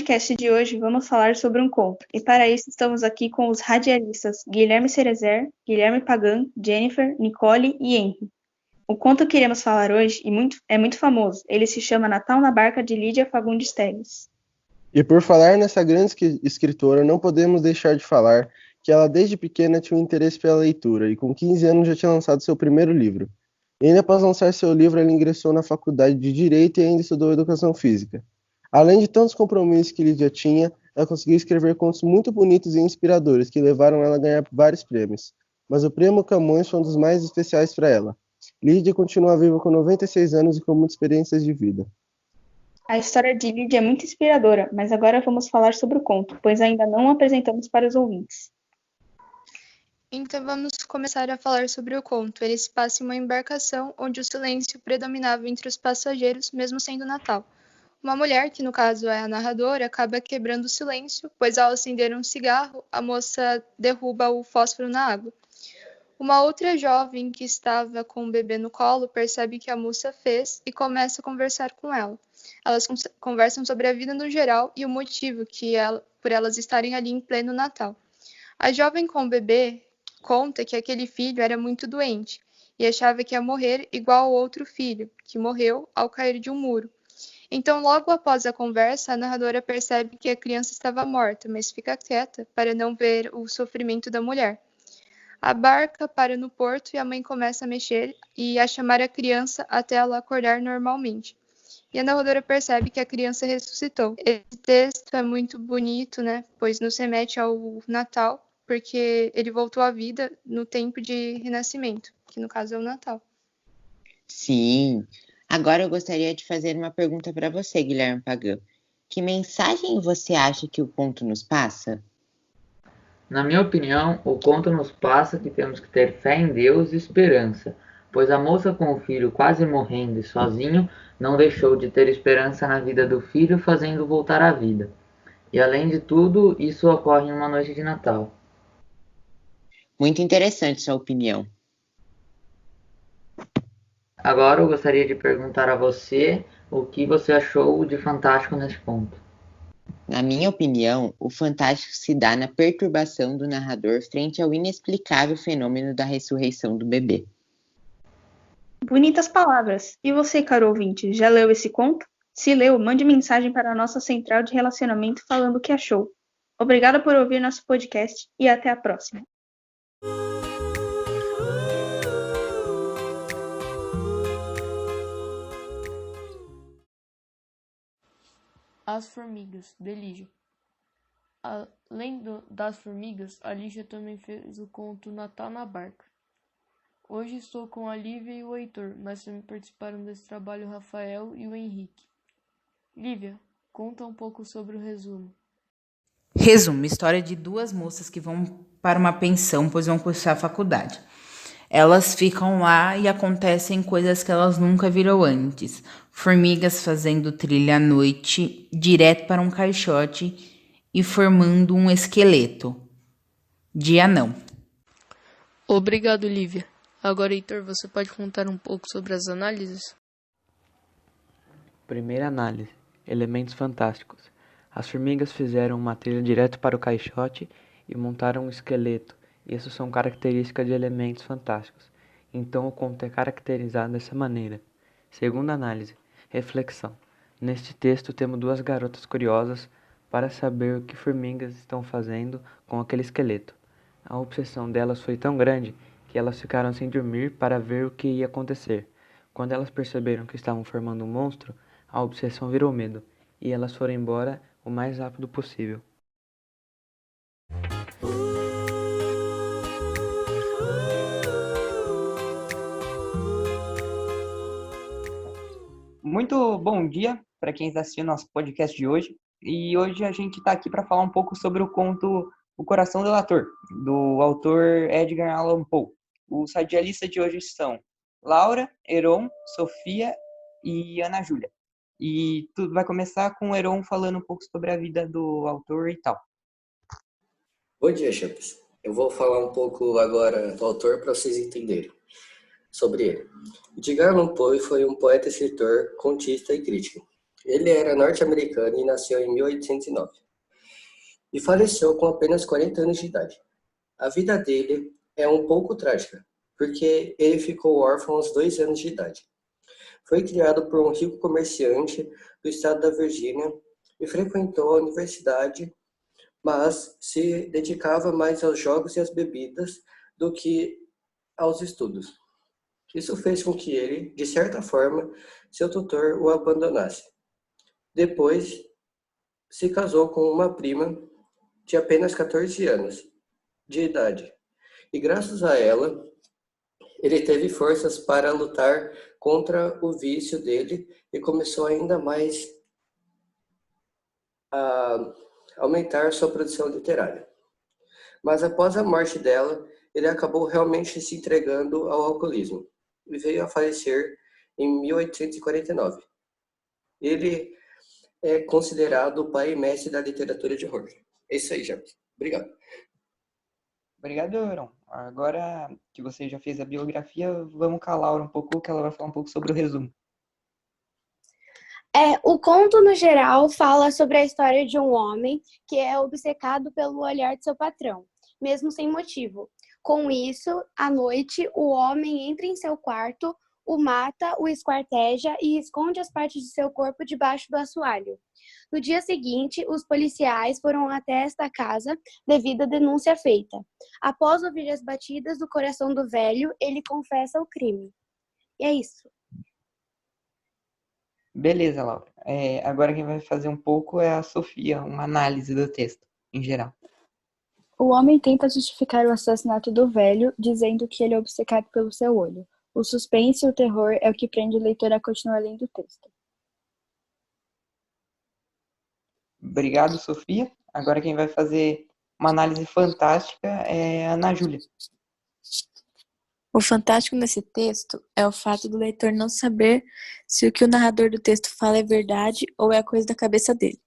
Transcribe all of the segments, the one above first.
podcast de hoje vamos falar sobre um conto, e para isso estamos aqui com os radialistas Guilherme Cerezer, Guilherme Pagan, Jennifer, Nicole e Henry. O conto que iremos falar hoje é muito famoso, ele se chama Natal na Barca de Lídia Fagundes Telles. E por falar nessa grande escritora, não podemos deixar de falar que ela desde pequena tinha um interesse pela leitura e com 15 anos já tinha lançado seu primeiro livro. E ainda após lançar seu livro, ela ingressou na faculdade de Direito e ainda estudou Educação Física. Além de tantos compromissos que Lídia tinha, ela conseguiu escrever contos muito bonitos e inspiradores que levaram ela a ganhar vários prêmios. Mas o Prêmio Camões foi um dos mais especiais para ela. Lídia continua viva com 96 anos e com muitas experiências de vida. A história de Lídia é muito inspiradora, mas agora vamos falar sobre o conto, pois ainda não o apresentamos para os ouvintes. Então vamos começar a falar sobre o conto. Ele se passa em uma embarcação onde o silêncio predominava entre os passageiros, mesmo sendo Natal. Uma mulher, que no caso é a narradora, acaba quebrando o silêncio, pois ao acender um cigarro, a moça derruba o fósforo na água. Uma outra jovem que estava com o bebê no colo percebe que a moça fez e começa a conversar com ela. Elas conversam sobre a vida no geral e o motivo por elas estarem ali em pleno Natal. A jovem com o bebê conta que aquele filho era muito doente e achava que ia morrer igual ao outro filho, que morreu ao cair de um muro. Então, logo após a conversa, a narradora percebe que a criança estava morta, mas fica quieta para não ver o sofrimento da mulher. A barca para no porto e a mãe começa a mexer e a chamar a criança até ela acordar normalmente. E a narradora percebe que a criança ressuscitou. Esse texto é muito bonito, né? Pois nos remete ao Natal, porque ele voltou à vida no tempo de renascimento, que no caso é o Natal. Sim. Agora eu gostaria de fazer uma pergunta para você, Guilherme Pagan. Que mensagem você acha que o conto nos passa? Na minha opinião, o conto nos passa que temos que ter fé em Deus e esperança, pois a moça com o filho quase morrendo e sozinho não deixou de ter esperança na vida do filho, fazendo voltar à vida. E além de tudo, isso ocorre em uma noite de Natal. Muito interessante sua opinião. Agora eu gostaria de perguntar a você o que você achou de fantástico nesse conto. Na minha opinião, o fantástico se dá na perturbação do narrador frente ao inexplicável fenômeno da ressurreição do bebê. Bonitas palavras. E você, caro ouvinte, já leu esse conto? Se leu, mande mensagem para a nossa central de relacionamento falando o que achou. Obrigada por ouvir nosso podcast e até a próxima. As Formigas, de Lígia. Além das formigas, a Lígia também fez o conto Natal na Barca. Hoje estou com a Lívia e o Heitor, mas também participaram desse trabalho o Rafael e o Henrique. Lívia, conta um pouco sobre o resumo. Resumo, história de duas moças que vão para uma pensão, pois vão cursar a faculdade. Elas ficam lá e acontecem coisas que elas nunca viram antes. Formigas fazendo trilha à noite, direto para um caixote e formando um esqueleto. Dia não. Obrigado, Lívia. Agora, Heitor, você pode contar um pouco sobre as análises? Primeira análise. Elementos fantásticos. As formigas fizeram uma trilha direto para o caixote e montaram um esqueleto. Isso são características de elementos fantásticos. Então o conto é caracterizado dessa maneira. Segunda análise. Reflexão. Neste texto temos duas garotas curiosas para saber o que formigas estão fazendo com aquele esqueleto. A obsessão delas foi tão grande que elas ficaram sem dormir para ver o que ia acontecer. Quando elas perceberam que estavam formando um monstro, a obsessão virou medo e elas foram embora o mais rápido possível. Muito bom dia para quem está assistindo nosso podcast de hoje. E hoje a gente está aqui para falar um pouco sobre o conto O Coração Delator, do autor Edgar Allan Poe. Os radialistas de hoje são Laura, Heron, Sofia e Ana Júlia. E tudo vai começar com o Heron falando um pouco sobre a vida do autor e tal. Bom dia, Champs. Eu vou falar um pouco agora do autor para vocês entenderem sobre ele. Edgar Allan Poe foi um poeta, escritor, contista e crítico. Ele era norte-americano e nasceu em 1809. E faleceu com apenas 40 anos de idade. A vida dele é um pouco trágica, porque ele ficou órfão aos 2 anos de idade. Foi criado por um rico comerciante do estado da Virgínia e frequentou a universidade, mas se dedicava mais aos jogos e às bebidas do que aos estudos. Isso fez com que ele, de certa forma, seu tutor o abandonasse. Depois, se casou com uma prima de apenas 14 anos de idade. E graças a ela, ele teve forças para lutar contra o vício dele e começou ainda mais a aumentar sua produção literária. Mas após a morte dela, ele acabou realmente se entregando ao alcoolismo e veio a falecer em 1849. Ele é considerado o pai e mestre da literatura de horror. É isso aí, James. Obrigado. Obrigado, Euron. Agora que você já fez a biografia, vamos com a Laura um pouco, que ela vai falar um pouco sobre o resumo. O conto, no geral, fala sobre a história de um homem que é obcecado pelo olhar de seu patrão, mesmo sem motivo. Com isso, à noite, o homem entra em seu quarto, o mata, o esquarteja e esconde as partes de seu corpo debaixo do assoalho. No dia seguinte, os policiais foram até esta casa devido à denúncia feita. Após ouvir as batidas do coração do velho, ele confessa o crime. E é isso. Beleza, Laura. Agora quem vai fazer um pouco é a Sofia, uma análise do texto, em geral. O homem tenta justificar o assassinato do velho, dizendo que ele é obcecado pelo seu olho. O suspense e o terror é o que prende o leitor a continuar lendo o texto. Obrigado, Sofia. Agora quem vai fazer uma análise fantástica é a Ana Júlia. O fantástico nesse texto é o fato do leitor não saber se o que o narrador do texto fala é verdade ou é a coisa da cabeça dele.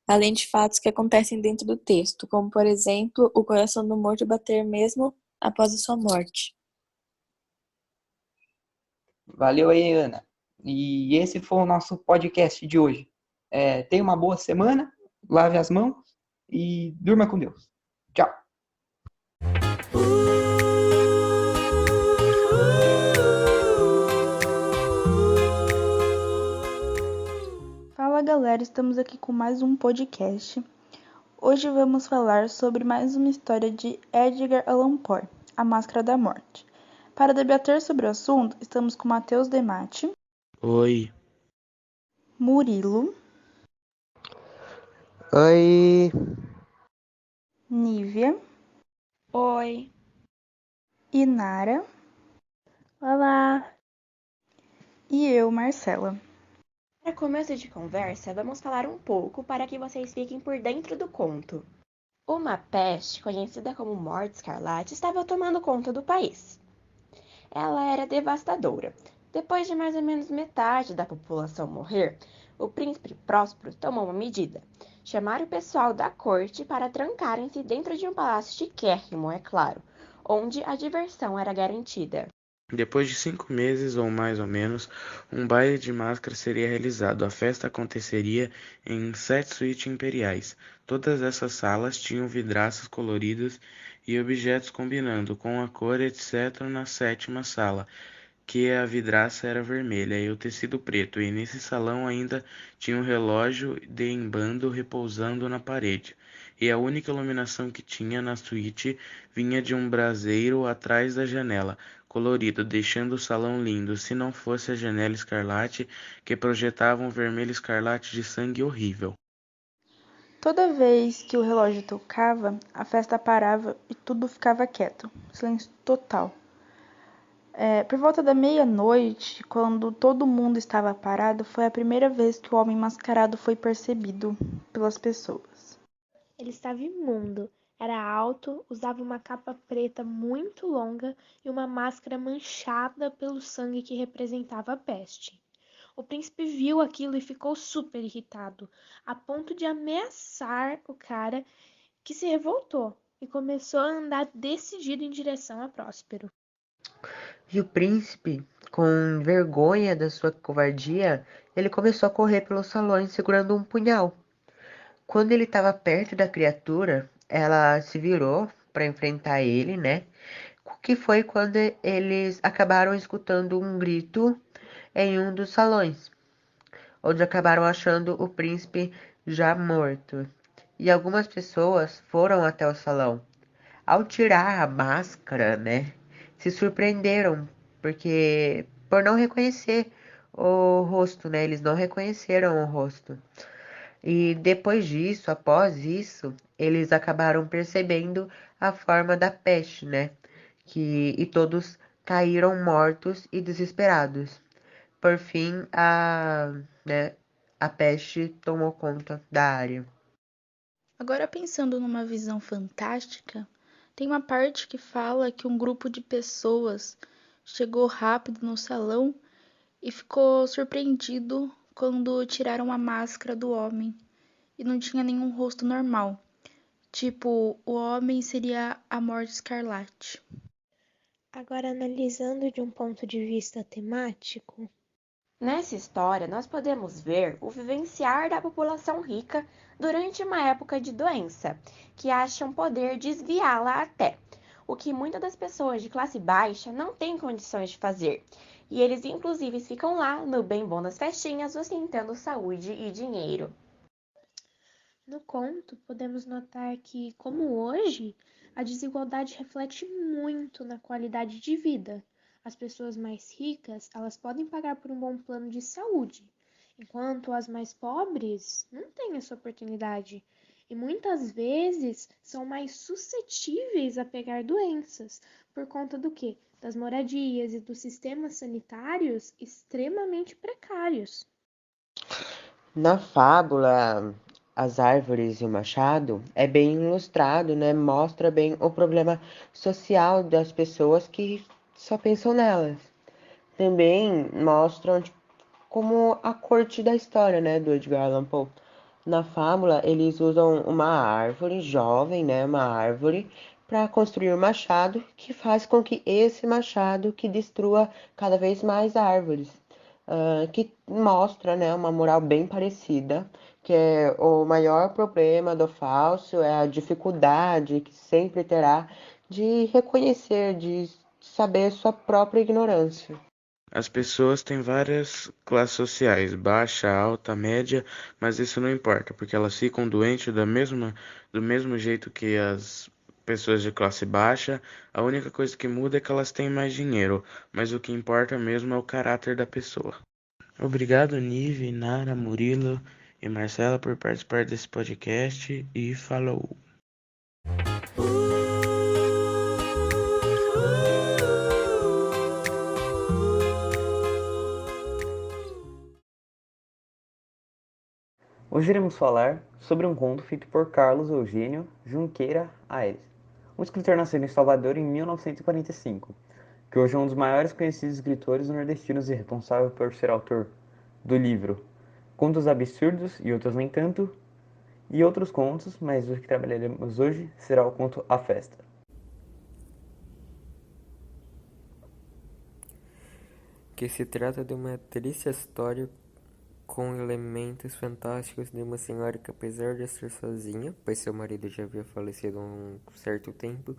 Além de fatos que acontecem dentro do texto, como, por exemplo, o coração do morto bater mesmo após a sua morte. Valeu aí, Ana. E esse foi o nosso podcast de hoje. Tenha uma boa semana, lave as mãos e durma com Deus. Tchau. Fala galera, estamos aqui com mais um podcast. Hoje vamos falar sobre mais uma história de Edgar Allan Poe, A Máscara da Morte. Para debater sobre o assunto, estamos com Matheus Demati. Oi. Murilo. Oi. Nívia. Oi. Inara. Olá. E eu, Marcela. Para começo de conversa, vamos falar um pouco para que vocês fiquem por dentro do conto. Uma peste, conhecida como Morte Escarlate, estava tomando conta do país. Ela era devastadora. Depois de mais ou menos metade da população morrer, o príncipe Próspero tomou uma medida. Chamar o pessoal da corte para trancarem-se dentro de um palácio chiquérrimo, é claro, onde a diversão era garantida. Depois de 5 meses, ou mais ou menos, um baile de máscaras seria realizado. A festa aconteceria em 7 suítes imperiais. Todas essas salas tinham vidraças coloridas e objetos combinando com a cor, etc. Na 7ª sala, que a vidraça era vermelha e o tecido preto, e nesse salão ainda tinha um relógio de embando repousando na parede. E a única iluminação que tinha na suíte vinha de um braseiro atrás da janela, colorido, deixando o salão lindo, se não fosse a janela escarlate que projetava um vermelho escarlate de sangue horrível. Toda vez que o relógio tocava, a festa parava e tudo ficava quieto, silêncio total. Por volta da meia-noite, quando todo mundo estava parado, foi a primeira vez que o homem mascarado foi percebido pelas pessoas. Ele estava imundo. Era alto, usava uma capa preta muito longa e uma máscara manchada pelo sangue que representava a peste. O príncipe viu aquilo e ficou super irritado, a ponto de ameaçar o cara, que se revoltou e começou a andar decidido em direção a Próspero. E o príncipe, com vergonha da sua covardia, ele começou a correr pelos salões segurando um punhal. Quando ele estava perto da criatura, ela se virou para enfrentar ele, né? Que foi quando eles acabaram escutando um grito em um dos salões, onde acabaram achando o príncipe já morto. E algumas pessoas foram até o salão. Ao tirar a máscara, né, se surpreenderam, porque por não reconhecer o rosto, né, eles não reconheceram o rosto. E depois disso, após isso, eles acabaram percebendo a forma da peste, né, e todos caíram mortos e desesperados. Por fim, a peste tomou conta da área. Agora, pensando numa visão fantástica, tem uma parte que fala que um grupo de pessoas chegou rápido no salão e ficou surpreendido quando tiraram a máscara do homem e não tinha nenhum rosto normal. Tipo, o homem seria a Morte Escarlate. Agora, analisando de um ponto de vista temático, nessa história, nós podemos ver o vivenciar da população rica durante uma época de doença, que acham poder desviá-la até, o que muitas das pessoas de classe baixa não têm condições de fazer. E eles, inclusive, ficam lá, no bem bom das festinhas, ostentando saúde e dinheiro. No conto, podemos notar que, como hoje, a desigualdade reflete muito na qualidade de vida. As pessoas mais ricas, elas podem pagar por um bom plano de saúde, enquanto as mais pobres não têm essa oportunidade. E muitas vezes são mais suscetíveis a pegar doenças, por conta do quê? Das moradias e dos sistemas sanitários extremamente precários. Na fábula As Árvores e o Machado, é bem ilustrado, né? Mostra bem o problema social das pessoas que só pensam nelas. Também mostram como a corte da história, né, do Edgar Allan Poe. Na fábula, eles usam uma árvore jovem, né, uma árvore, para construir um machado que faz com que esse machado que destrua cada vez mais árvores. Que mostra, né, uma moral bem parecida, que é o maior problema do falso é a dificuldade que sempre terá de reconhecer, de saber sua própria ignorância. As pessoas têm várias classes sociais, baixa, alta, média, mas isso não importa, porque elas ficam doentes do mesmo jeito que as pessoas de classe baixa. A única coisa que muda é que elas têm mais dinheiro, mas o que importa mesmo é o caráter da pessoa. Obrigado, Nive, Nara, Murilo e Marcela por participar desse podcast e falou! Hoje iremos falar sobre um conto feito por Carlos Eugênio Junqueira Aires, um escritor nascido em Salvador em 1945, que hoje é um dos maiores conhecidos escritores nordestinos e responsável por ser autor do livro Contos Absurdos e Outros Nem Tanto, e outros contos, mas o que trabalharemos hoje será o conto A Festa. Que se trata de uma triste história com elementos fantásticos de uma senhora que, apesar de estar sozinha, pois seu marido já havia falecido há um certo tempo,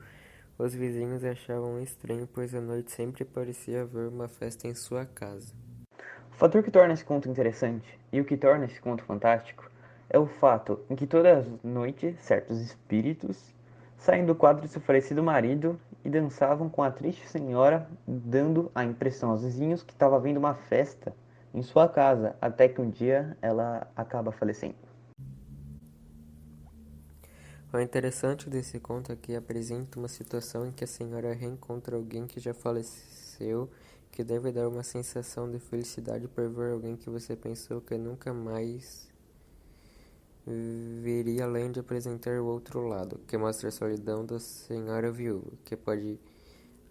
os vizinhos achavam estranho, pois à noite sempre parecia haver uma festa em sua casa. O fator que torna esse conto interessante e o que torna esse conto fantástico é o fato em que toda noite certos espíritos saem do quadro de seu falecido marido e dançavam com a triste senhora, dando a impressão aos vizinhos que estava havendo uma festa em sua casa, até que um dia ela acaba falecendo. O interessante desse conto é que apresenta uma situação em que a senhora reencontra alguém que já faleceu, que deve dar uma sensação de felicidade por ver alguém que você pensou que nunca mais veria, além de apresentar o outro lado, que mostra a solidão da senhora viúva, que pode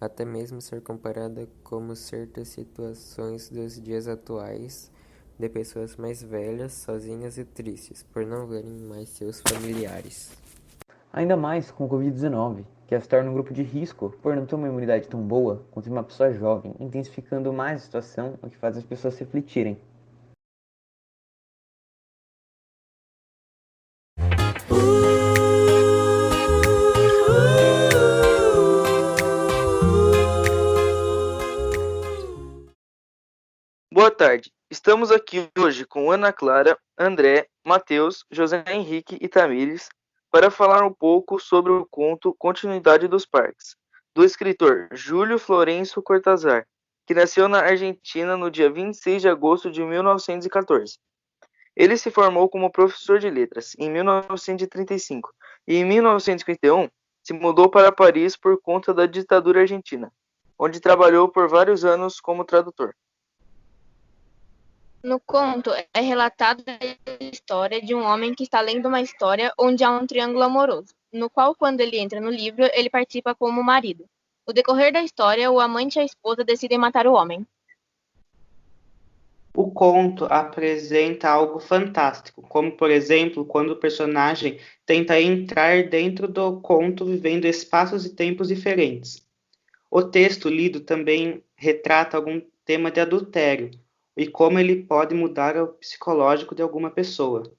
até mesmo ser comparada como certas situações dos dias atuais de pessoas mais velhas, sozinhas e tristes, por não verem mais seus familiares. Ainda mais com o Covid-19, que as torna um grupo de risco por não ter uma imunidade tão boa quanto uma pessoa jovem, intensificando mais a situação, o que faz as pessoas refletirem. Boa tarde. Estamos aqui hoje com Ana Clara, André, Matheus, José Henrique e Tamires para falar um pouco sobre o conto Continuidade dos Parques, do escritor Júlio Florencio Cortázar, que nasceu na Argentina no dia 26 de agosto de 1914. Ele se formou como professor de letras em 1935 e em 1951 se mudou para Paris por conta da ditadura argentina, onde trabalhou por vários anos como tradutor. No conto é relatada a história de um homem que está lendo uma história onde há um triângulo amoroso, no qual, quando ele entra no livro, ele participa como marido. No decorrer da história, o amante e a esposa decidem matar o homem. O conto apresenta algo fantástico, como, por exemplo, quando o personagem tenta entrar dentro do conto vivendo espaços e tempos diferentes. O texto lido também retrata algum tema de adultério e como ele pode mudar o psicológico de alguma pessoa.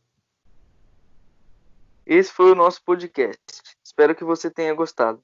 Esse foi o nosso podcast. Espero que você tenha gostado.